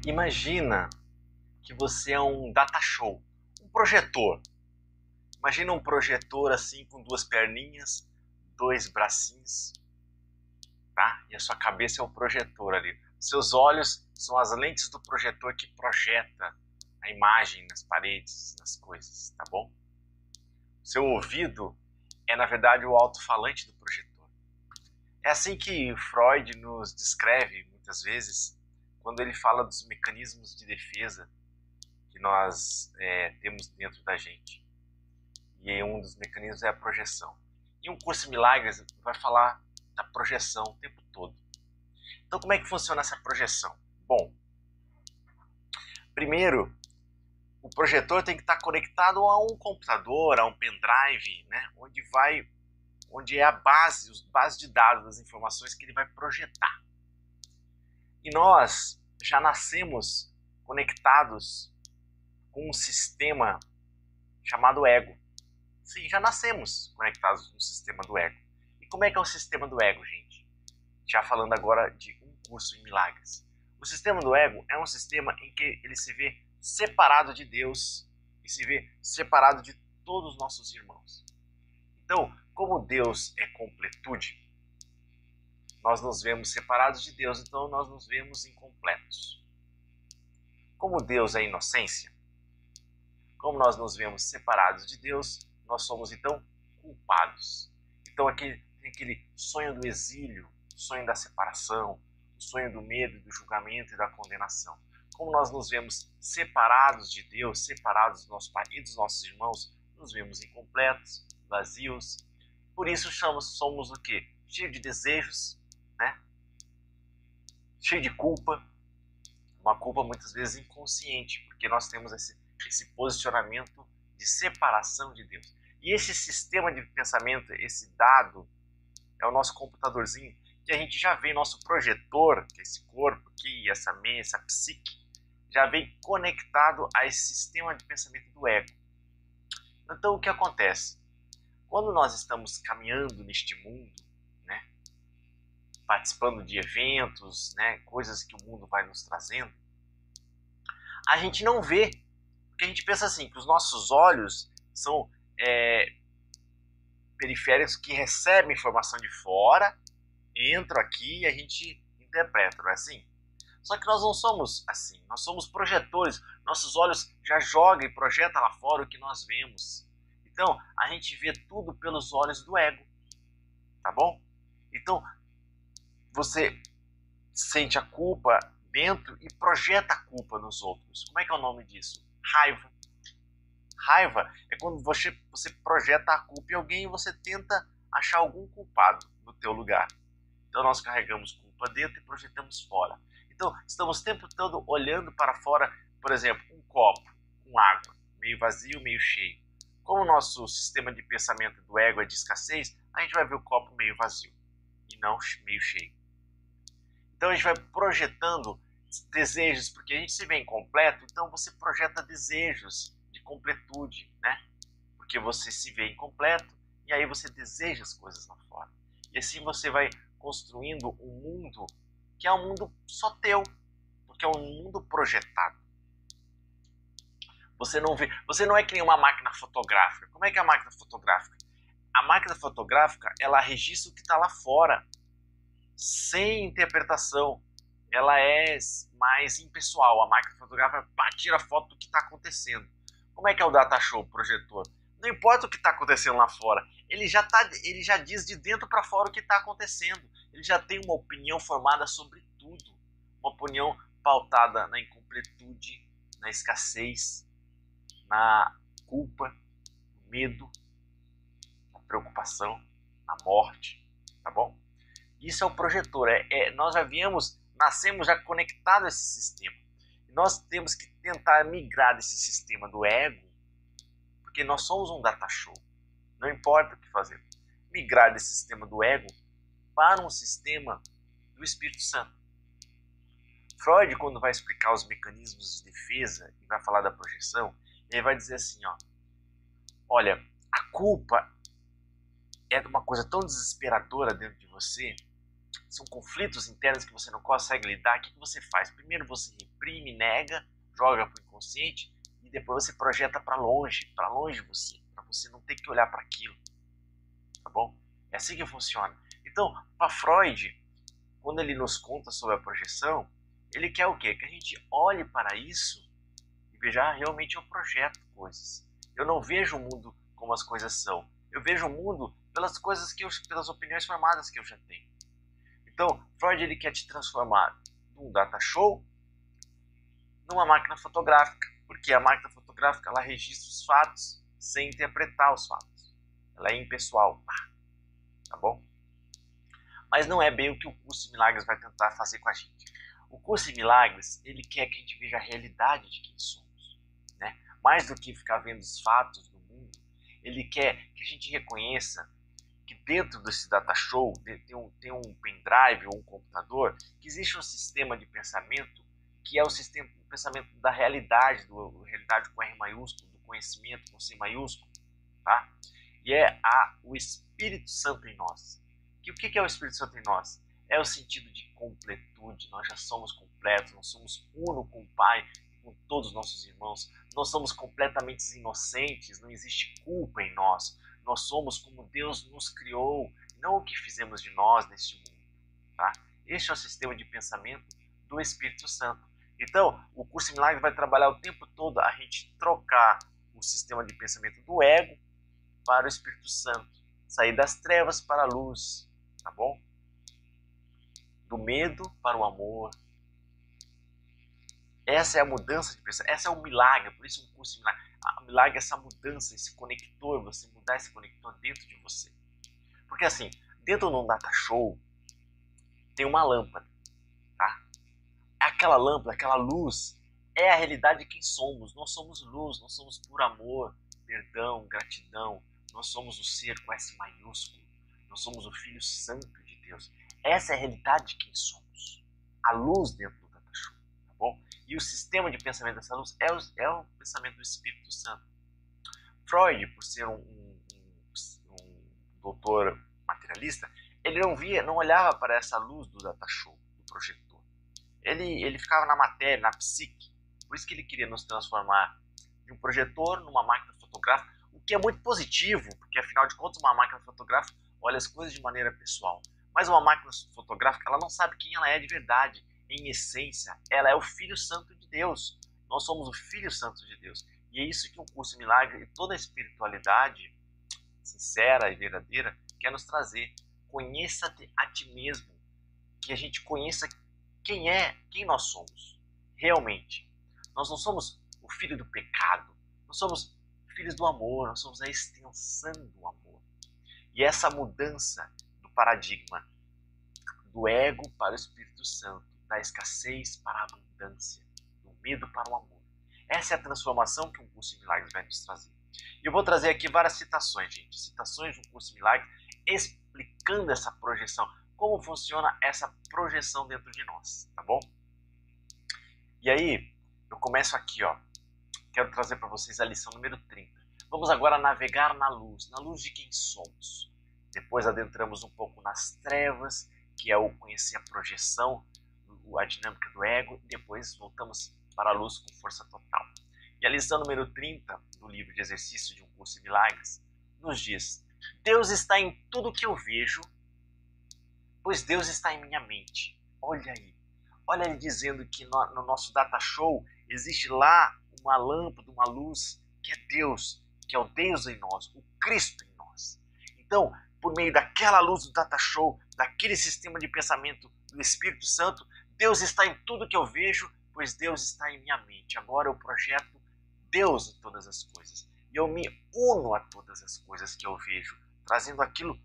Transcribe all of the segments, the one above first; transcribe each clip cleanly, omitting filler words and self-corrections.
Imagina que você é um data show, um projetor. Imagina um projetor assim com duas perninhas, dois bracinhos, tá? E a sua cabeça é o projetor ali. Seus olhos são as lentes do projetor que projeta a imagem nas paredes, nas coisas, tá bom? Seu ouvido é, na verdade, o alto-falante do projetor. É assim que Freud nos descreve, muitas vezes, quando ele fala dos mecanismos de defesa que nós temos dentro da gente. E um dos mecanismos é a projeção. E um curso de milagres vai falar da projeção o tempo todo. Então, como é que funciona essa projeção? Bom, primeiro, o projetor tem que estar conectado a um computador, a um pendrive, né? onde é a base de dados das informações que ele vai projetar. E nós já nascemos conectados com um sistema chamado ego. Sim, já nascemos conectados com o sistema do ego. E como é que é o sistema do ego, gente? Já falando agora de um curso em milagres. O sistema do ego é um sistema em que ele se vê separado de Deus e se vê separado de todos os nossos irmãos. Então, como Deus é completude, nós nos vemos separados de Deus, então nós nos vemos incompletos. Como Deus é inocência, como nós nos vemos separados de Deus, nós somos então culpados. Então tem aquele sonho do exílio, o sonho da separação, o sonho do medo, do julgamento e da condenação. Como nós nos vemos separados de Deus, separados do nosso Pai e dos nossos irmãos, nos vemos incompletos, vazios. Por isso somos o quê? Cheio de desejos, né? Cheio de culpa, uma culpa muitas vezes inconsciente, porque nós temos esse posicionamento de separação de Deus. E esse sistema de pensamento, esse dado, é o nosso computadorzinho, que a gente já vê nosso projetor, que é esse corpo aqui, essa mente, essa psique, já vem conectado a esse sistema de pensamento do ego. Então o que acontece? Quando nós estamos caminhando neste mundo, né, participando de eventos, né, coisas que o mundo vai nos trazendo, a gente não vê, porque a gente pensa assim, que os nossos olhos são periféricos que recebem informação de fora, entram aqui e a gente interpreta, não é assim? Só que nós não somos assim, nós somos projetores, nossos olhos já jogam e projetam lá fora o que nós vemos. Então, a gente vê tudo pelos olhos do ego, tá bom? Então, você sente a culpa dentro e projeta a culpa nos outros. Como é que é o nome disso? Raiva. Raiva é quando você projeta a culpa em alguém e você tenta achar algum culpado no teu lugar. Então nós carregamos culpa dentro e projetamos fora. Então estamos o tempo todo olhando para fora, por exemplo, um copo com água, meio vazio, meio cheio. Como o nosso sistema de pensamento do ego é de escassez, a gente vai ver o copo meio vazio e não meio cheio. Então a gente vai projetando desejos, porque a gente se vê incompleto, então você projeta desejos de completude, né? Porque você se vê incompleto e aí você deseja as coisas lá fora. E assim você vai construindo um mundo que é um mundo só teu, porque é um mundo projetado. Você não é que nem uma máquina fotográfica. Como é que é a máquina fotográfica? A máquina fotográfica, ela registra o que está lá fora, sem interpretação. Ela é mais impessoal. A máquina fotográfica tira foto do que está acontecendo. Como é que é o data show, o projetor? Não importa o que está acontecendo lá fora, ele já diz de dentro para fora o que está acontecendo. Ele já tem uma opinião formada sobre tudo. Uma opinião pautada na incompletude, na escassez, na culpa, no medo, na preocupação, na morte, tá bom? Isso é o projetor. Nós nascemos já conectados a esse sistema. E nós temos que tentar migrar desse sistema do ego, porque nós somos um data show. Não importa o que fazer. Migrar desse sistema do ego para um sistema do Espírito Santo. Freud, quando vai explicar os mecanismos de defesa e vai falar da projeção, ele vai dizer assim, ó, olha, a culpa é uma coisa tão desesperadora dentro de você são conflitos internos que você não consegue lidar, o que você faz? Primeiro você reprime, nega, joga para o inconsciente e depois você projeta para longe de você, para você não ter que olhar para aquilo, tá bom? É assim que funciona. Então, para Freud, quando ele nos conta sobre a projeção, ele quer o quê? Que a gente olhe para isso e veja, realmente eu projeto coisas. Eu não vejo o mundo como as coisas são. Eu vejo o mundo pelas coisas pelas opiniões formadas que eu já tenho. Então, Freud ele quer te transformar num data show numa máquina fotográfica, porque a máquina fotográfica ela registra os fatos sem interpretar os fatos. Ela é impessoal, tá bom? Mas não é bem o que o curso de milagres vai tentar fazer com a gente. O curso de milagres, ele quer que a gente veja a realidade de quem somos, né? Mais do que ficar vendo os fatos do mundo, ele quer que a gente reconheça que dentro desse data show tem um pendrive ou um computador, que existe um sistema de pensamento que é o sistema de pensamento da realidade, realidade com R maiúsculo, do conhecimento com C maiúsculo, tá? E é o Espírito Santo em nós. O que é o Espírito Santo em nós? É o sentido de completude, nós já somos completos, nós somos uno com o Pai, com todos os nossos irmãos, nós somos completamente inocentes, não existe culpa em nós, nós somos como Deus nos criou, não o que fizemos de nós neste mundo, tá? Este é o sistema de pensamento do Espírito Santo. Então, o curso em milagre vai trabalhar o tempo todo a gente trocar o sistema de pensamento do ego para o Espírito Santo, sair das trevas para a luz, tá bom? Do medo para o amor. Essa é a mudança de pensamento, essa é o milagre, por isso um curso de milagre. O milagre é essa mudança, esse conector, você mudar esse conector dentro de você. Porque assim, dentro de um data show, tem uma lâmpada, tá? Aquela lâmpada, aquela luz, é a realidade de quem somos. Nós somos luz, nós somos puro amor, perdão, gratidão. Nós somos o ser com S maiúsculo. Nós somos o Filho Santo de Deus. Essa é a realidade de quem somos. A luz dentro do data show, tá bom? E o sistema de pensamento dessa luz é o pensamento do Espírito Santo. Freud, por ser um doutor materialista, ele não olhava para essa luz do data show, do projetor. Ele ficava na matéria, na psique. Por isso que ele queria nos transformar de um projetor numa máquina fotográfica, o que é muito positivo, porque afinal de contas uma máquina fotográfica olha as coisas de maneira pessoal. Mas uma máquina fotográfica, ela não sabe quem ela é de verdade. Em essência, ela é o Filho Santo de Deus. Nós somos o Filho Santo de Deus. E é isso que o curso Milagre e toda a espiritualidade sincera e verdadeira quer nos trazer. Conheça-te a ti mesmo. Que a gente conheça quem nós somos, realmente. Nós não somos o filho do pecado, nós somos filhos do amor, nós somos a extensão do amor. E essa mudança do paradigma do ego para o Espírito Santo, da escassez para a abundância, do medo para o amor. Essa é a transformação que um curso de milagres vai nos trazer. E eu vou trazer aqui várias citações, gente, citações de um curso de milagres explicando essa projeção, como funciona essa projeção dentro de nós, tá bom? E aí, eu começo aqui, ó. Quero trazer para vocês a lição número 30. Vamos agora navegar na luz de quem somos. Depois adentramos um pouco nas trevas, que é o conhecer a projeção, a dinâmica do ego, e depois voltamos para a luz com força total. E a lição número 30 do livro de exercício de um curso de milagres nos diz: Deus está em tudo que eu vejo, pois Deus está em minha mente. Olha aí. Olha ele dizendo que no nosso data show existe lá uma lâmpada, uma luz, que é Deus, que é o Deus em nós, o Cristo em nós. Então, por meio daquela luz do data show, daquele sistema de pensamento do Espírito Santo, Deus está em tudo que eu vejo, pois Deus está em minha mente. Agora eu projeto Deus em todas as coisas. E eu me uno a todas as coisas que eu vejo, trazendo aquilo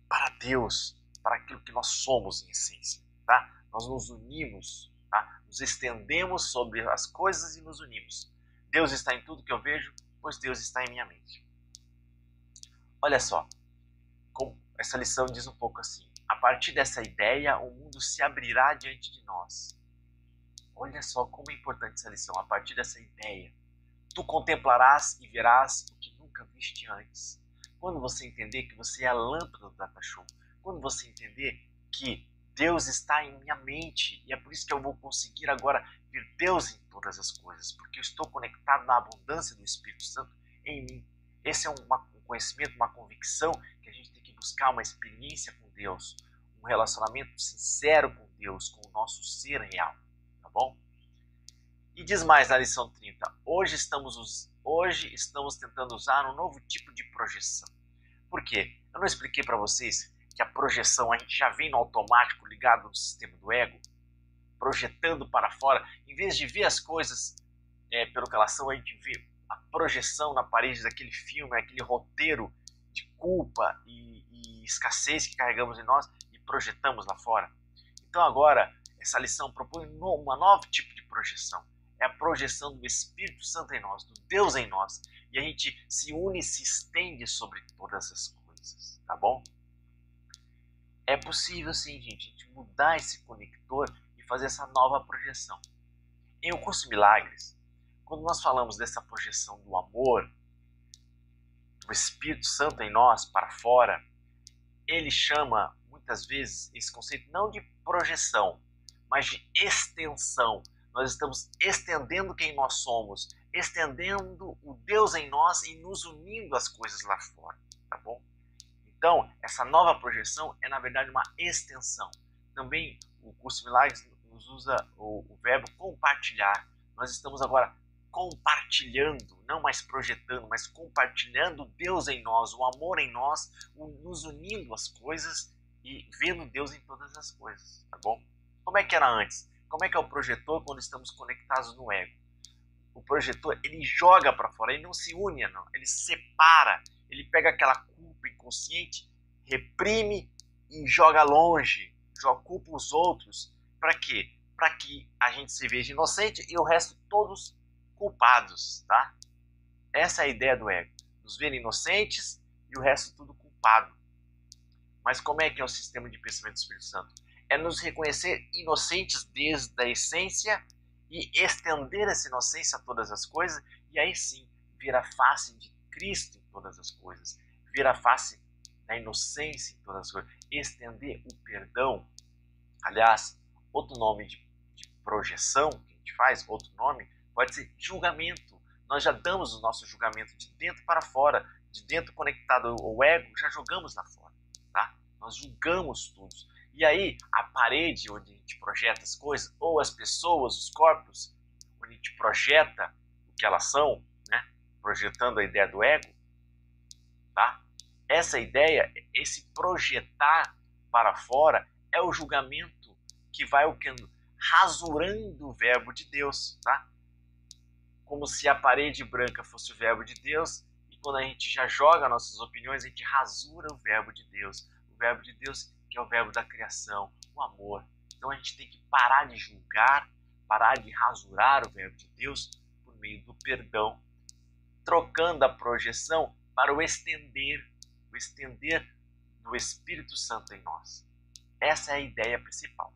para Deus, para aquilo que nós somos em essência, tá? Nós nos unimos, tá? Nos estendemos sobre as coisas e nos unimos. Deus está em tudo que eu vejo, pois Deus está em minha mente. Olha só, essa lição diz um pouco assim: a partir dessa ideia, o mundo se abrirá diante de nós. Olha só como é importante essa lição. A partir dessa ideia, tu contemplarás e verás o que nunca viste antes. Quando você entender que você é a lâmpada do data show, quando você entender que Deus está em minha mente e é por isso que eu vou conseguir agora ver Deus em todas as coisas, porque eu estou conectado na abundância do Espírito Santo em mim. Esse é um conhecimento, uma convicção que a gente tem que buscar uma experiência com Deus, um relacionamento sincero com Deus, com o nosso ser real, tá bom? E diz mais na lição 30, hoje estamos tentando usar um novo tipo de projeção. Por quê? Eu não expliquei para vocês que a projeção a gente já vem no automático ligado no sistema do ego, projetando para fora, em vez de ver as coisas pelo que elas são, a gente vê a projeção na parede daquele filme, aquele roteiro de culpa e escassez que carregamos em nós e projetamos lá fora. Então agora, essa lição propõe um novo tipo de projeção. É a projeção do Espírito Santo em nós, do Deus em nós. E a gente se une e se estende sobre todas as coisas, tá bom? É possível sim, gente, a gente mudar esse conector e fazer essa nova projeção. Em O Curso Milagres, quando nós falamos dessa projeção do amor, do Espírito Santo em nós para fora, ele chama muitas vezes esse conceito não de projeção, mas de extensão. Nós estamos estendendo quem nós somos, estendendo o Deus em nós e nos unindo às coisas lá fora, tá bom? Então, essa nova projeção é, na verdade, uma extensão. Também o Curso Milagres nos usa o verbo compartilhar. Nós estamos agora compartilhando, não mais projetando, mas compartilhando Deus em nós, o amor em nós, nos unindo às coisas e vendo Deus em todas as coisas, tá bom? Como é que era antes? Como é que é o projetor quando estamos conectados no ego? O projetor, ele joga para fora, ele não se une, não. Ele separa, ele pega aquela culpa inconsciente, reprime e joga longe, culpa os outros. Para quê? Para que a gente se veja inocente e o resto todos culpados, tá? Essa é a ideia do ego, nos ver inocentes e o resto tudo culpado. Mas como é que é o sistema de pensamento do Espírito Santo? É nos reconhecer inocentes desde a essência e estender essa inocência a todas as coisas, e aí sim, ver a face de Cristo em todas as coisas, ver a face da inocência em todas as coisas, estender o perdão. Aliás, outro nome de projeção que a gente faz, outro nome, pode ser julgamento. Nós já damos o nosso julgamento de dentro para fora, de dentro conectado ao ego, já jogamos lá fora, tá? Nós julgamos tudo. E aí, a parede onde a gente projeta as coisas, ou as pessoas, os corpos, onde a gente projeta o que elas são, né? Projetando a ideia do ego, tá? Essa ideia, esse projetar para fora, é o julgamento que vai rasurando o verbo de Deus, tá? Como se a parede branca fosse o verbo de Deus, e quando a gente já joga nossas opiniões, a gente rasura o verbo de Deus. O verbo de Deus que é o verbo da criação, o amor. Então a gente tem que parar de julgar, parar de rasurar o verbo de Deus por meio do perdão, trocando a projeção para o estender do Espírito Santo em nós. Essa é a ideia principal.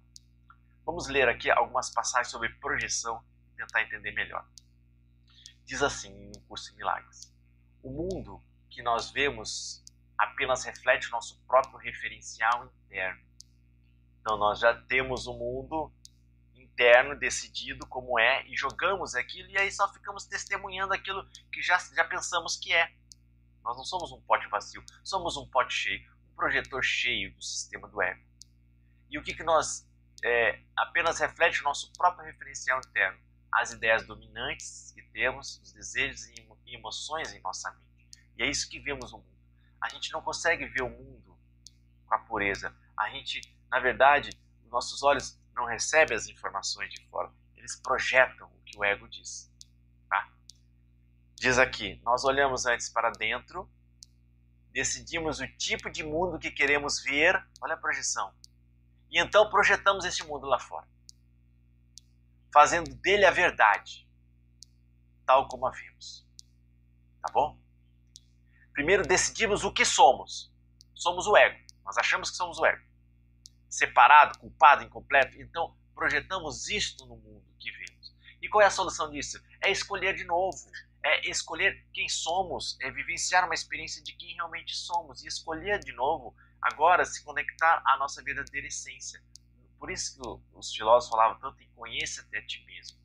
Vamos ler aqui algumas passagens sobre projeção e tentar entender melhor. Diz assim no Curso de Milagres: o mundo que nós vemos apenas reflete o nosso próprio referencial interno. Então nós já temos um mundo interno decidido como é e jogamos aquilo e aí só ficamos testemunhando aquilo que já pensamos que é. Nós não somos um pote vazio, somos um pote cheio, um projetor cheio do sistema do ego. E o que nós apenas reflete o nosso próprio referencial interno, as ideias dominantes que temos, os desejos e emoções em nossa mente. E é isso que vemos no mundo. A gente não consegue ver o mundo com a pureza. A gente, na verdade, nossos olhos não recebem as informações de fora. Eles projetam o que o ego diz. Tá? Diz aqui, nós olhamos antes para dentro, decidimos o tipo de mundo que queremos ver, olha a projeção, e então projetamos esse mundo lá fora, fazendo dele a verdade, tal como a vimos. Tá bom? Primeiro decidimos o que somos. Somos o ego. Nós achamos que somos o ego. Separado, culpado, incompleto. Então projetamos isto no mundo que vemos. E qual é a solução disso? É escolher de novo. É escolher quem somos. É vivenciar uma experiência de quem realmente somos. E escolher de novo agora se conectar à nossa verdadeira essência. Por isso que os filósofos falavam tanto em conheça-te a ti mesmo.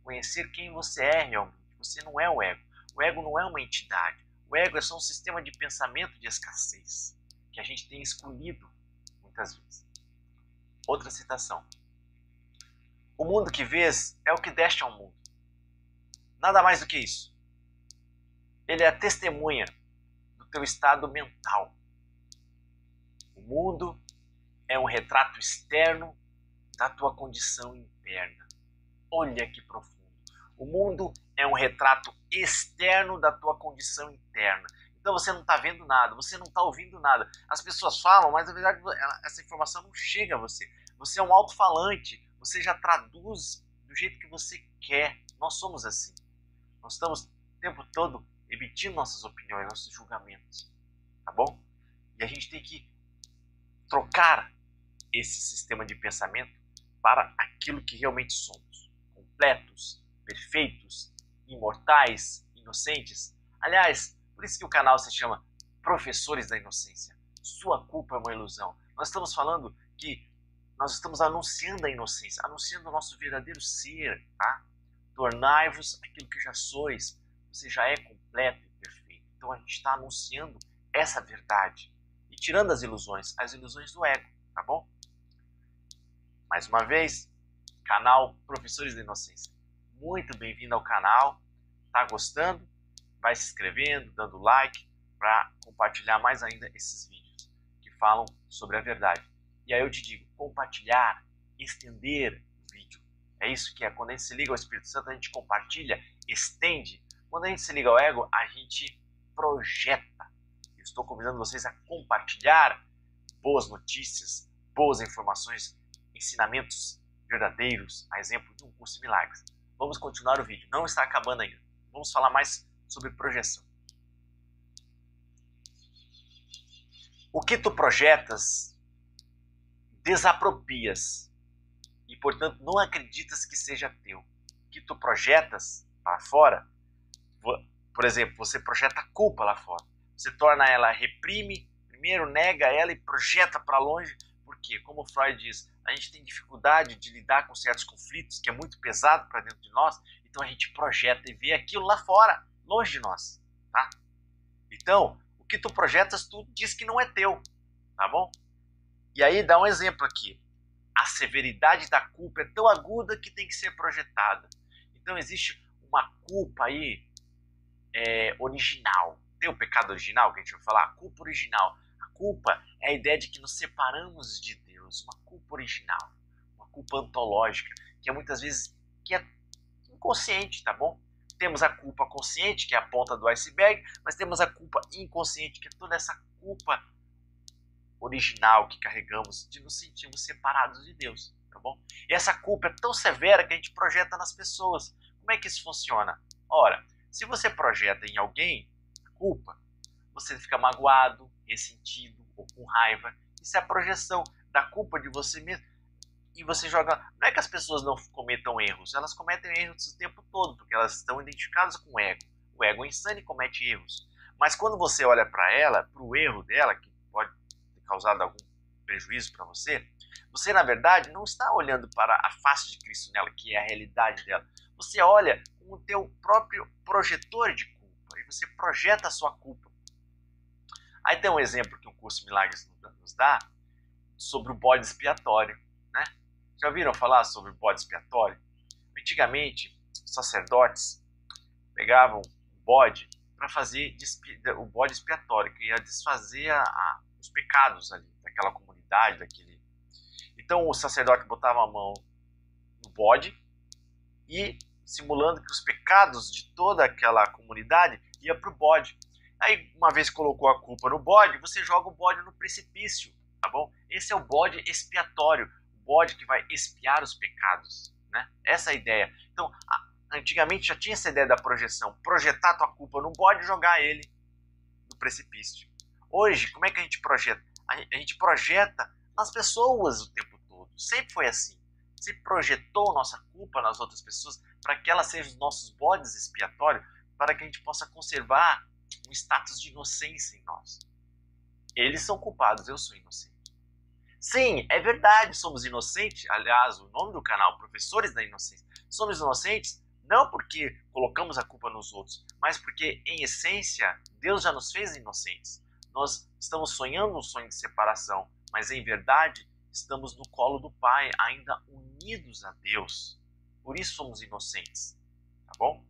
Conhecer quem você é realmente. Você não é o ego. O ego não é uma entidade. O ego é só um sistema de pensamento de escassez que a gente tem escolhido muitas vezes. Outra citação. O mundo que vês é o que deste ao mundo. Nada mais do que isso. Ele é a testemunha do teu estado mental. O mundo é um retrato externo da tua condição interna. Olha que profundo. O mundo é um retrato externo da tua condição interna. Então você não está vendo nada, você não está ouvindo nada. As pessoas falam, mas na verdade essa informação não chega a você. Você é um alto-falante, você já traduz do jeito que você quer. Nós somos assim. Nós estamos o tempo todo emitindo nossas opiniões, nossos julgamentos. Tá bom? E a gente tem que trocar esse sistema de pensamento para aquilo que realmente somos. Completos, perfeitos, imortais, inocentes. Aliás, por isso que o canal se chama Professores da Inocência. Sua culpa é uma ilusão. Nós estamos falando que nós estamos anunciando a inocência, anunciando o nosso verdadeiro ser, tá? Tornai-vos aquilo que já sois. Você já é completo e perfeito. Então a gente está anunciando essa verdade e tirando as ilusões do ego, tá bom? Mais uma vez, canal Professores da Inocência. Muito bem-vindo ao canal. Tá gostando? Vai se inscrevendo, dando like para compartilhar mais ainda esses vídeos que falam sobre a verdade. E aí eu te digo, compartilhar, estender o vídeo. É isso que é. Quando a gente se liga ao Espírito Santo, a gente compartilha, estende. Quando a gente se liga ao ego, a gente projeta. Eu estou convidando vocês a compartilhar boas notícias, boas informações, ensinamentos verdadeiros, a exemplo de um curso de milagres. Vamos continuar o vídeo. Não está acabando ainda. Vamos falar mais sobre projeção. O que tu projetas, desaproprias e, portanto, não acreditas que seja teu. O que tu projetas para fora, por exemplo, você projeta a culpa lá fora. Você torna ela, reprime, primeiro nega ela e projeta para longe. Por quê? Como Freud diz, a gente tem dificuldade de lidar com certos conflitos, que é muito pesado para dentro de nós, então a gente projeta e vê aquilo lá fora, longe de nós, tá? Então, o que tu projetas, tu diz que não é teu, tá bom? E aí dá um exemplo aqui. A severidade da culpa é tão aguda que tem que ser projetada. Então existe uma culpa aí original. Tem o pecado original que a gente vai falar? A culpa original. A culpa é a ideia de que nos separamos de Deus. Uma culpa original. Uma culpa antológica. Que é muitas vezes que é inconsciente, tá bom? Temos a culpa consciente, que é a ponta do iceberg, mas temos a culpa inconsciente, que é toda essa culpa original que carregamos de nos sentirmos separados de Deus, tá bom? E essa culpa é tão severa que a gente projeta nas pessoas. Como é que isso funciona? Ora, se você projeta em alguém a culpa, você fica magoado, ressentido ou com raiva. Isso é a projeção da culpa de você mesmo. E você joga... Não é que as pessoas não cometam erros, elas cometem erros o tempo todo, porque elas estão identificadas com o ego. O ego é insano e comete erros. Mas quando você olha para ela, para o erro dela, que pode ter causado algum prejuízo para você, você na verdade não está olhando para a face de Cristo nela, que é a realidade dela. Você olha com o teu próprio projetor de culpa, e você projeta a sua culpa. Aí tem um exemplo que um curso de milagres nos dá sobre o bode expiatório, né? Já ouviram falar sobre o bode expiatório? Antigamente, os sacerdotes pegavam o bode para fazer o bode expiatório, que ia desfazer os pecados ali, daquela comunidade, daquele... Então o sacerdote botava a mão no bode e, simulando que os pecados de toda aquela comunidade ia para o bode. Aí, uma vez que colocou a culpa no bode, você joga o bode no precipício, tá bom? Esse é o bode expiatório, o bode que vai expiar os pecados, né? Essa é a ideia. Então, antigamente já tinha essa ideia da projeção, projetar a tua culpa no bode e jogar ele no precipício. Hoje, como é que a gente projeta? A gente projeta nas pessoas o tempo todo, sempre foi assim. Você projetou nossa culpa nas outras pessoas para que elas sejam os nossos bodes expiatórios, para que a gente possa conservar um status de inocência em nós. Eles são culpados, eu sou inocente. Sim, é verdade, somos inocentes. Aliás, o nome do canal, Professores da Inocência. Somos inocentes não porque colocamos a culpa nos outros, mas porque, em essência, Deus já nos fez inocentes. Nós estamos sonhando um sonho de separação, mas, em verdade, estamos no colo do Pai, ainda unidos a Deus. Por isso somos inocentes. Tá bom?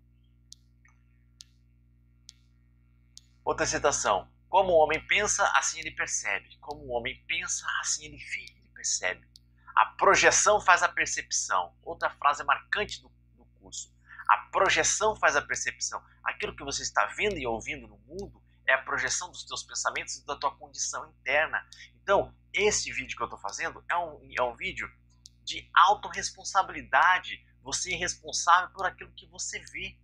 Outra citação. Como o homem pensa, assim ele percebe. Como o homem pensa, assim ele vê, ele percebe. A projeção faz a percepção. Outra frase marcante do curso. A projeção faz a percepção. Aquilo que você está vendo e ouvindo no mundo é a projeção dos teus pensamentos e da tua condição interna. Então, esse vídeo que eu estou fazendo é um vídeo de autorresponsabilidade. Você é responsável por aquilo que você vê.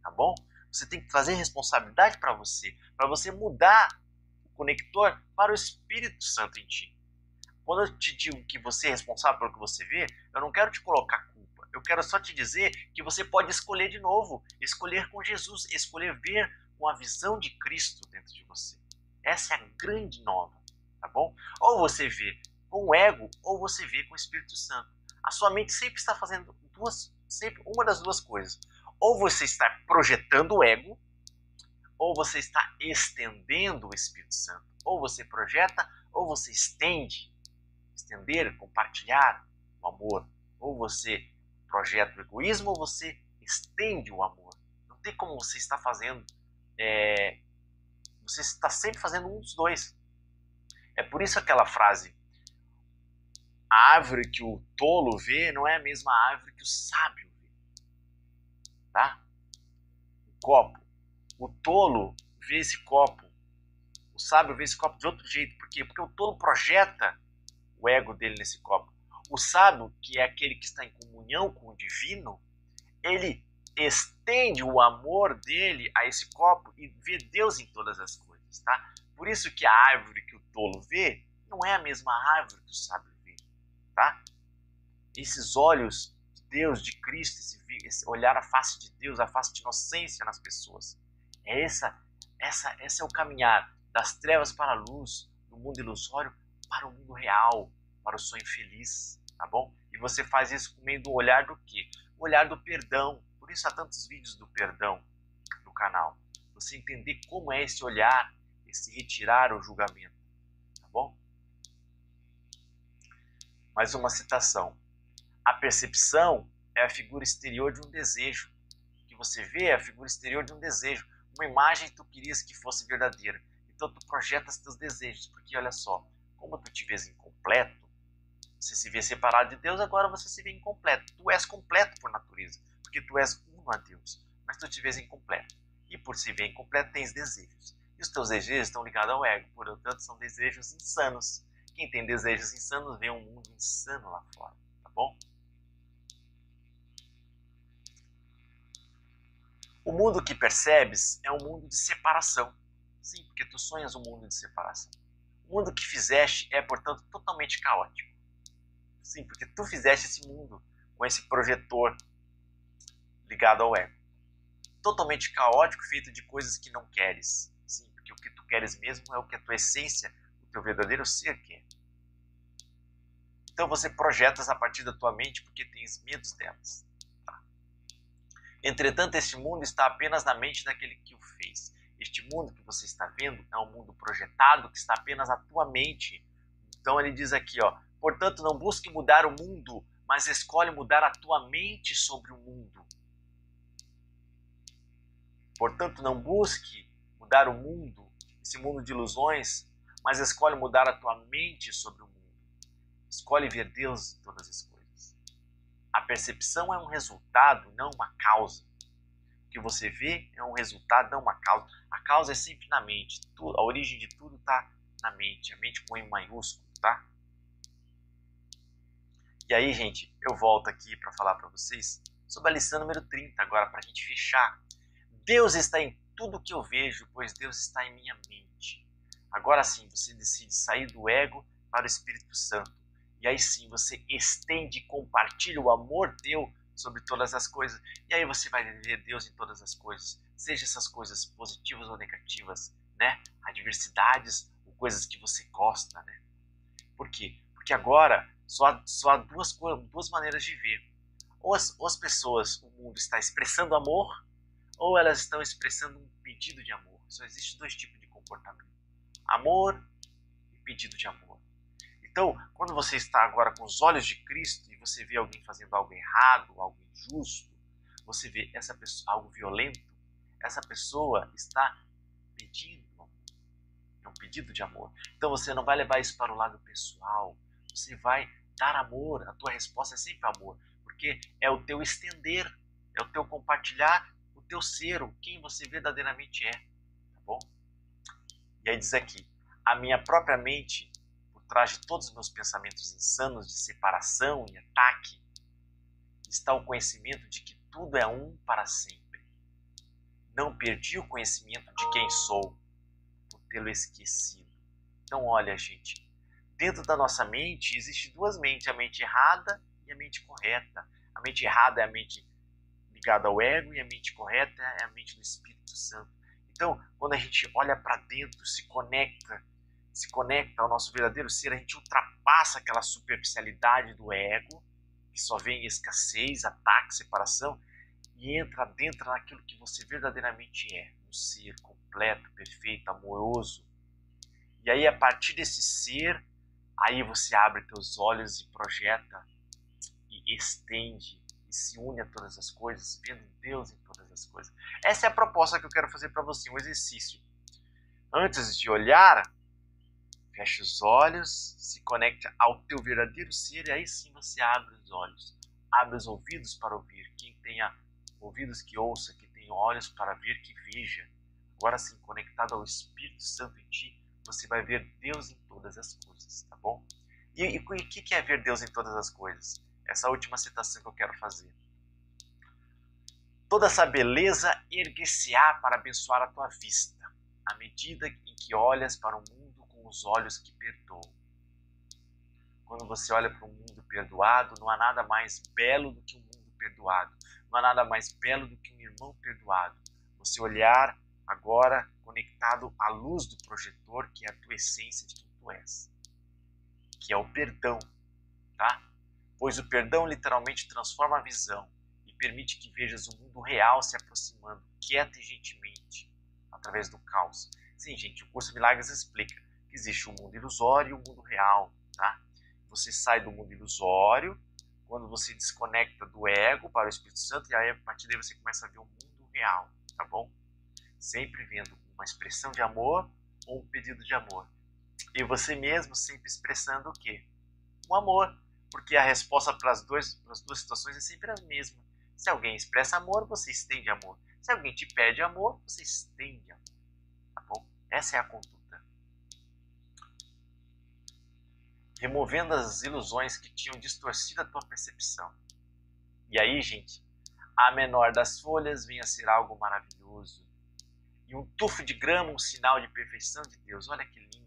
Tá bom? Você tem que trazer responsabilidade para você mudar o conector para o Espírito Santo em ti. Quando eu te digo que você é responsável pelo que você vê, eu não quero te colocar culpa. Eu quero só te dizer que você pode escolher de novo, escolher com Jesus, escolher ver com a visão de Cristo dentro de você. Essa é a grande nova, tá bom? Ou você vê com o ego, ou você vê com o Espírito Santo. A sua mente sempre está fazendo uma das duas coisas. Ou você está projetando o ego, ou você está estendendo o Espírito Santo. Ou você projeta, ou você estende. Estender, compartilhar o amor. Ou você projeta o egoísmo, ou você estende o amor. Não tem como você estar fazendo. Você está sempre fazendo um dos dois. É por isso aquela frase: a árvore que o tolo vê não é a mesma árvore que o sábio vê. Tá? O copo. O tolo vê esse copo. O sábio vê esse copo de outro jeito. Por quê? Porque o tolo projeta o ego dele nesse copo. O sábio, que é aquele que está em comunhão com o divino, ele estende o amor dele a esse copo e vê Deus em todas as coisas, tá? Por isso que a árvore que o tolo vê não é a mesma árvore que o sábio vê, tá? Esses olhos de Deus, de Cristo, esse olhar a face de Deus, a face de inocência nas pessoas. Esse é o caminhar das trevas para a luz, do mundo ilusório para o mundo real, para o sonho feliz, tá bom? E você faz isso por meio do olhar do quê? O olhar do perdão. Por isso há tantos vídeos do perdão no canal. Você entender como é esse olhar, esse retirar o julgamento, tá bom? Mais uma citação. A percepção é a figura exterior de um desejo. O que você vê é a figura exterior de um desejo. Uma imagem que tu querias que fosse verdadeira. Então tu projetas teus desejos. Porque olha só, como tu te vês incompleto, você se vê separado de Deus, agora você se vê incompleto. Tu és completo por natureza, porque tu és uno a Deus. Mas tu te vês incompleto. E por se ver incompleto, tens desejos. E os teus desejos estão ligados ao ego. Portanto, são desejos insanos. Quem tem desejos insanos vê um mundo insano lá fora. Tá bom? O mundo que percebes é um mundo de separação. Sim, porque tu sonhas um mundo de separação. O mundo que fizeste é, portanto, totalmente caótico. Sim, porque tu fizeste esse mundo com esse projetor ligado ao ego. Totalmente caótico, feito de coisas que não queres. Sim, porque o que tu queres mesmo é o que a tua essência, o teu verdadeiro ser quer. Então você projetas a partir da tua mente porque tens medos delas. Tá? Entretanto, este mundo está apenas na mente daquele que o fez. Este mundo que você está vendo é um mundo projetado que está apenas na tua mente. Então ele diz aqui, ó, portanto não busque mudar o mundo, mas escolhe mudar a tua mente sobre o mundo. Portanto não busque mudar o mundo, esse mundo de ilusões, mas escolhe mudar a tua mente sobre o mundo. Escolhe ver Deus em todas as coisas. A percepção é um resultado, não uma causa. O que você vê é um resultado, não uma causa. A causa é sempre na mente. A origem de tudo está na mente. A mente com M maiúsculo, tá? E aí, gente, eu volto aqui para falar para vocês sobre a lição número 30, agora para a gente fechar. Deus está em tudo que eu vejo, pois Deus está em minha mente. Agora sim, você decide sair do ego para o Espírito Santo. E aí sim, você estende e compartilha o amor teu sobre todas as coisas. E aí você vai ver Deus em todas as coisas. Seja essas coisas positivas ou negativas, né? Adversidades, o coisas que você gosta, né? Por quê? Porque agora só há duas maneiras de ver. Ou as pessoas, o mundo está expressando amor, ou elas estão expressando um pedido de amor. Só existem dois tipos de comportamento: amor e pedido de amor. Então, quando você está agora com os olhos de Cristo e você vê alguém fazendo algo errado, algo injusto, você vê essa pessoa, algo violento, essa pessoa está pedindo amor. É um pedido de amor. Então você não vai levar isso para o lado pessoal. Você vai dar amor. A tua resposta é sempre amor. Porque é o teu estender, é o teu compartilhar, o teu ser, o quem você verdadeiramente é. Tá bom? E aí diz aqui: a minha própria mente, por trás de todos os meus pensamentos insanos de separação e ataque, está o conhecimento de que tudo é um para sempre. Não perdi o conhecimento de quem sou, por tê-lo esquecido. Então, olha, gente, dentro da nossa mente existem duas mentes: a mente errada e a mente correta. A mente errada é a mente ligada ao ego e a mente correta é a mente do Espírito Santo. Então, quando a gente olha para dentro, se conecta ao nosso verdadeiro ser, a gente ultrapassa aquela superficialidade do ego, que só vem em escassez, ataque, separação, e entra dentro naquilo que você verdadeiramente é, um ser completo, perfeito, amoroso. E aí, a partir desse ser, aí você abre teus olhos e projeta e estende e se une a todas as coisas, vendo Deus em todas as coisas. Essa é a proposta que eu quero fazer para você, um exercício. Antes de olhar, feche os olhos, se conecte ao teu verdadeiro ser e aí sim você abre os olhos. Abre os ouvidos para ouvir. Quem tenha ouvidos que ouça, que tenha olhos para ver, que veja. Agora sim, conectado ao Espírito Santo em ti, você vai ver Deus em todas as coisas, tá bom? E o que é ver Deus em todas as coisas? Essa última citação que eu quero fazer. Toda essa beleza erguer-se-á para abençoar a tua vista, à medida em que olhas para o mundo com os olhos que perdoam. Quando você olha para um mundo perdoado, não há nada mais belo do que um mundo perdoado. Não há nada mais belo do que um irmão perdoado. Você olhar agora conectado à luz do projetor, que é a tua essência de quem tu és, que é o perdão, tá? Pois o perdão literalmente transforma a visão e permite que vejas o mundo real se aproximando quieto e gentilmente, através do caos. Sim, gente, o curso Milagres explica que existe o mundo ilusório e o mundo real, tá? Você sai do mundo ilusório quando você desconecta do ego para o Espírito Santo, e aí a partir daí você começa a ver o mundo real, tá bom? Sempre vendo uma expressão de amor ou um pedido de amor. E você mesmo sempre expressando o quê? O amor. Porque a resposta para as duas situações é sempre a mesma. Se alguém expressa amor, você estende amor. Se alguém te pede amor, você estende amor. Tá bom? Essa é a conduta. Removendo as ilusões que tinham distorcido a tua percepção. E aí, gente, a menor das folhas vem a ser algo maravilhoso. E um tufo de grama, um sinal de perfeição de Deus. Olha que lindo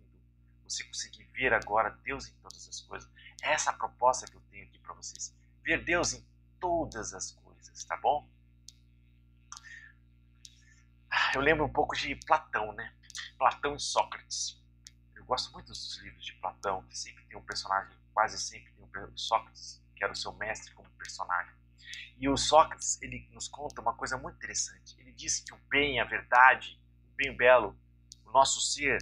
você conseguir ver agora Deus em todas as coisas. É essa a proposta que eu tenho aqui para vocês. Ver Deus em todas as coisas, tá bom? Eu lembro um pouco de Platão, né? Platão e Sócrates. Eu gosto muito dos livros de Platão, que sempre tem um personagem, quase sempre tem um Sócrates, que era o seu mestre como personagem. E o Sócrates, ele nos conta uma coisa muito interessante. Ele diz que o bem, a verdade, o bem belo, o nosso ser,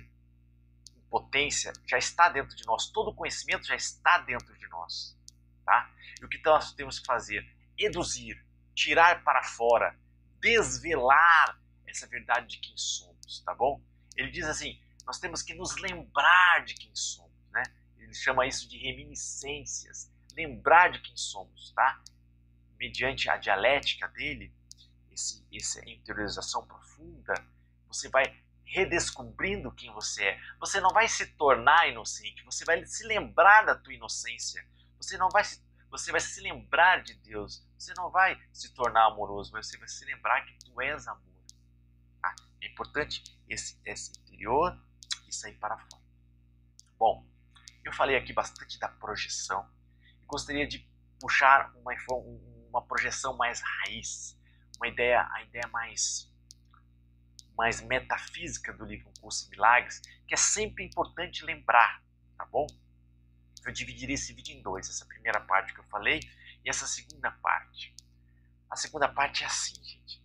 potência, já está dentro de nós. Todo o conhecimento já está dentro de nós. Tá? E o que nós temos que fazer? Eduzir, tirar para fora, desvelar essa verdade de quem somos. Tá bom? Ele diz assim, nós temos que nos lembrar de quem somos. Né? Ele chama isso de reminiscências. Lembrar de quem somos. Tá? Mediante a dialética dele, essa interiorização profunda, você vai redescobrindo quem você é. Você não vai se tornar inocente, você vai se lembrar da tua inocência. Você vai se lembrar de Deus. Você não vai se tornar amoroso, você vai se lembrar que tu és amor. Tá? É importante esse interior e sair para fora. Bom, eu falei aqui bastante da projeção e gostaria de puxar uma projeção mais raiz, a ideia mais mais metafísica do livro Um Curso em Milagres, que é sempre importante lembrar, tá bom? Eu dividirei esse vídeo em dois, essa primeira parte que eu falei e essa segunda parte. A segunda parte é assim, gente.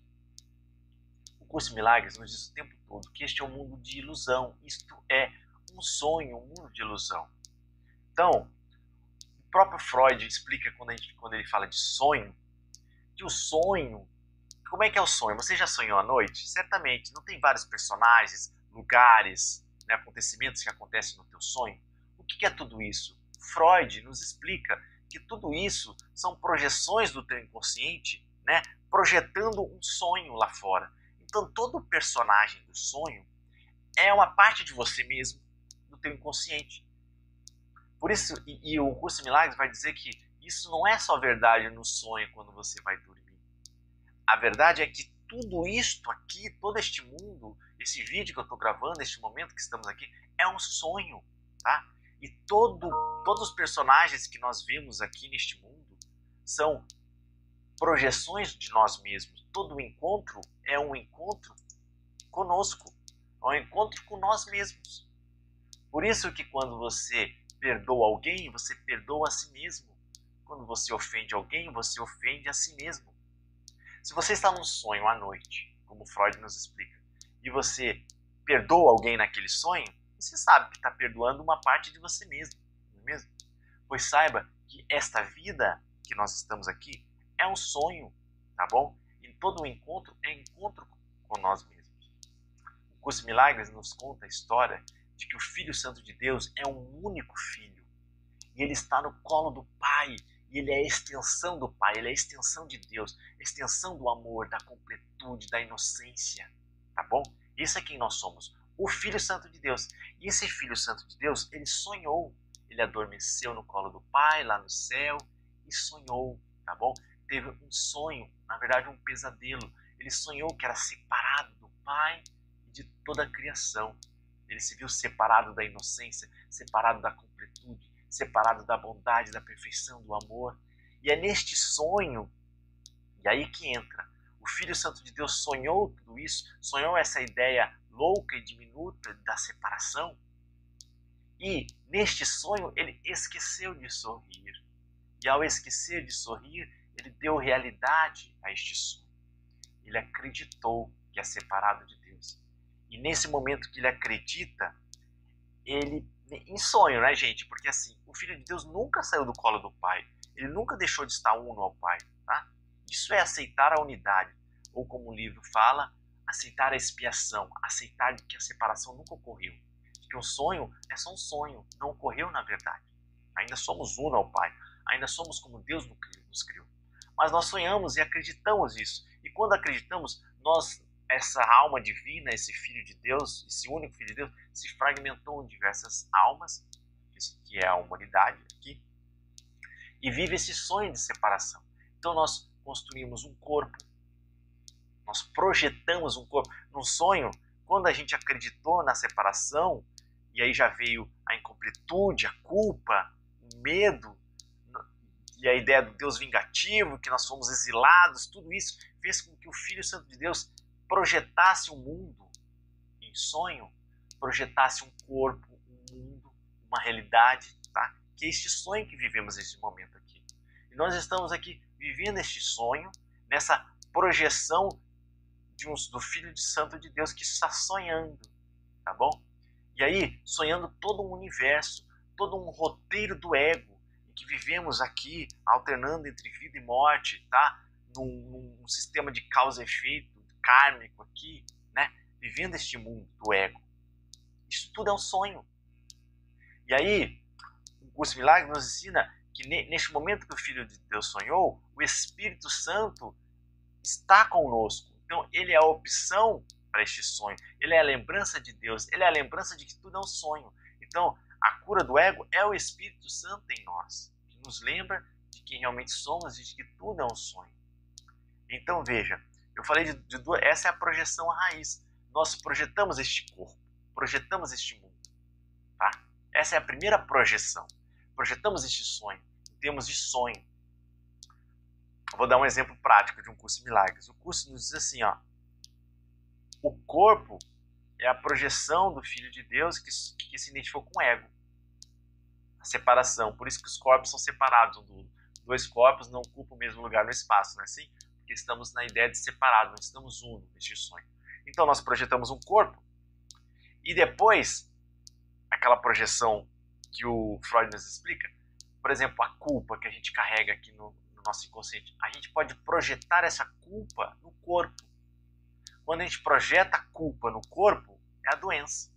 O Curso em Milagres nos diz o tempo todo que este é um mundo de ilusão, isto é um sonho, um mundo de ilusão. Então, o próprio Freud explica quando ele fala de sonho, que o sonho, como é que é o sonho? Você já sonhou à noite? Certamente, não tem vários personagens, lugares, né, acontecimentos que acontecem no teu sonho? O que é tudo isso? Freud nos explica que tudo isso são projeções do teu inconsciente, né, projetando um sonho lá fora. Então, todo personagem do sonho é uma parte de você mesmo, do teu inconsciente. Por isso, e o Curso em Milagres vai dizer que isso não é só verdade no sonho quando você vai dormir. A verdade é que tudo isto aqui, todo este mundo, esse vídeo que eu estou gravando, este momento que estamos aqui, é um sonho, tá? E todos os personagens que nós vemos aqui neste mundo são projeções de nós mesmos. Todo encontro é um encontro conosco, é um encontro com nós mesmos. Por isso que quando você perdoa alguém, você perdoa a si mesmo. Quando você ofende alguém, você ofende a si mesmo. Se você está num sonho à noite, como Freud nos explica, e você perdoa alguém naquele sonho, você sabe que está perdoando uma parte de você mesmo, não é mesmo? Pois saiba que esta vida que nós estamos aqui é um sonho, tá bom? E todo encontro é encontro com nós mesmos. O Curso em Milagres nos conta a história de que o Filho Santo de Deus é um único filho. E ele está no colo do Pai. E ele é a extensão do Pai, ele é a extensão de Deus, a extensão do amor, da completude, da inocência, tá bom? Isso é quem nós somos, o Filho Santo de Deus. E esse Filho Santo de Deus, ele sonhou, ele adormeceu no colo do Pai, lá no céu, e sonhou, tá bom? Teve um sonho, na verdade um pesadelo. Ele sonhou que era separado do Pai e de toda a criação. Ele se viu separado da inocência, separado da completude, separado da bondade, da perfeição, do amor. E é neste sonho, e aí que entra, o Filho Santo de Deus sonhou tudo isso, sonhou essa ideia louca e diminuta da separação, e neste sonho ele esqueceu de sorrir. E ao esquecer de sorrir, ele deu realidade a este sonho. Ele acreditou que é separado de Deus. E nesse momento que ele acredita, ele, em sonho, né, gente? Porque assim, o Filho de Deus nunca saiu do colo do Pai. Ele nunca deixou de estar uno ao Pai, tá? Isso é aceitar a unidade. Ou como o livro fala, aceitar a expiação. Aceitar que a separação nunca ocorreu. Que um sonho é só um sonho, não ocorreu na verdade. Ainda somos uno ao Pai. Ainda somos como Deus nos criou. Mas nós sonhamos e acreditamos isso. E quando acreditamos, essa alma divina, esse Filho de Deus, esse único Filho de Deus, se fragmentou em diversas almas, que é a humanidade aqui, e vive esse sonho de separação. Então nós construímos um corpo, nós projetamos um corpo. Num sonho, quando a gente acreditou na separação, e aí já veio a incompletude, a culpa, o medo, e a ideia do Deus vingativo, que nós fomos exilados, tudo isso fez com que o Filho Santo de Deus projetasse um mundo em sonho, projetasse um corpo, um mundo, uma realidade, tá? Que é este sonho que vivemos nesse momento aqui. E nós estamos aqui vivendo este sonho, nessa projeção do Filho Santo de Deus que está sonhando, tá bom? E aí, sonhando todo um universo, todo um roteiro do ego, em que vivemos aqui, alternando entre vida e morte, tá? Num sistema de causa e efeito, kármico aqui, né? Vivendo este mundo do ego. Isso tudo é um sonho. E aí, o Curso Milagre nos ensina que neste momento que o Filho de Deus sonhou, o Espírito Santo está conosco. Então, ele é a opção para este sonho. Ele é a lembrança de Deus. Ele é a lembrança de que tudo é um sonho. Então, a cura do ego é o Espírito Santo em nós, que nos lembra de quem realmente somos e de que tudo é um sonho. Então, veja, eu falei de duas, essa é a projeção raiz. Nós projetamos este corpo, projetamos este mundo, tá? Essa é a primeira projeção. Projetamos este sonho, em termos de sonho. Eu vou dar um exemplo prático de um curso de milagres. O curso nos diz assim, ó, O corpo é a projeção do Filho de Deus que se identificou com o ego. A separação. Por isso que os corpos são separados um do outro. Dois corpos não ocupam o mesmo lugar no espaço, não é assim? Porque estamos na ideia de separado, não estamos uno neste sonho. Então nós projetamos um corpo e depois, aquela projeção que o Freud nos explica, por exemplo, a culpa que a gente carrega aqui no nosso inconsciente, a gente pode projetar essa culpa no corpo. Quando a gente projeta a culpa no corpo, é a doença.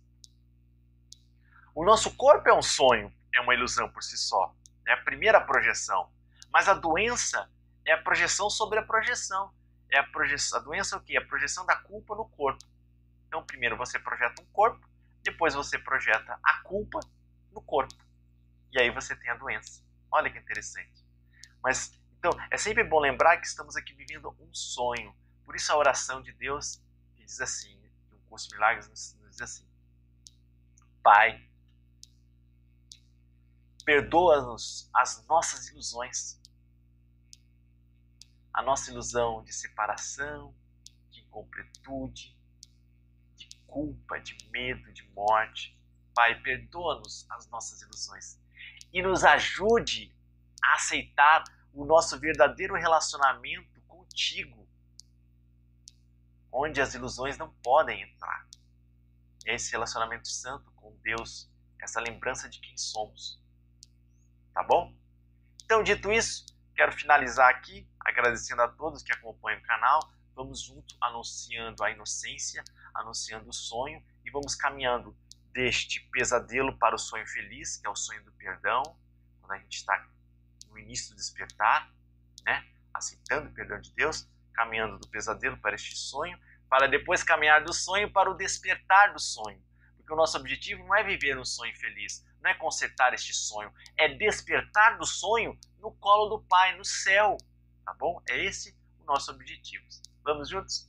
O nosso corpo é um sonho, é uma ilusão por si só. É a primeira projeção. Mas a doença é a projeção sobre a projeção. A doença é o quê? A projeção da culpa no corpo. Então, primeiro você projeta um corpo, depois você projeta a culpa no corpo. E aí você tem a doença. Olha que interessante. Mas, então, é sempre bom lembrar que estamos aqui vivendo um sonho. Por isso a oração de Deus, que diz assim, que o Curso de Milagres nos diz assim: Pai, perdoa-nos as nossas ilusões. A nossa ilusão de separação, de incompletude, de culpa, de medo, de morte. Pai, perdoa-nos as nossas ilusões e nos ajude a aceitar o nosso verdadeiro relacionamento contigo, onde as ilusões não podem entrar. É esse relacionamento santo com Deus, essa lembrança de quem somos. Tá bom? Então, dito isso, quero finalizar aqui, agradecendo a todos que acompanham o canal. Vamos junto anunciando a inocência, anunciando o sonho e vamos caminhando deste pesadelo para o sonho feliz, que é o sonho do perdão, quando a gente está no início do despertar, né? Aceitando o perdão de Deus, caminhando do pesadelo para este sonho, para depois caminhar do sonho para o despertar do sonho. Porque o nosso objetivo não é viver um sonho feliz, não é consertar este sonho, é despertar do sonho no colo do Pai, no céu, tá bom? É esse o nosso objetivo. Vamos juntos?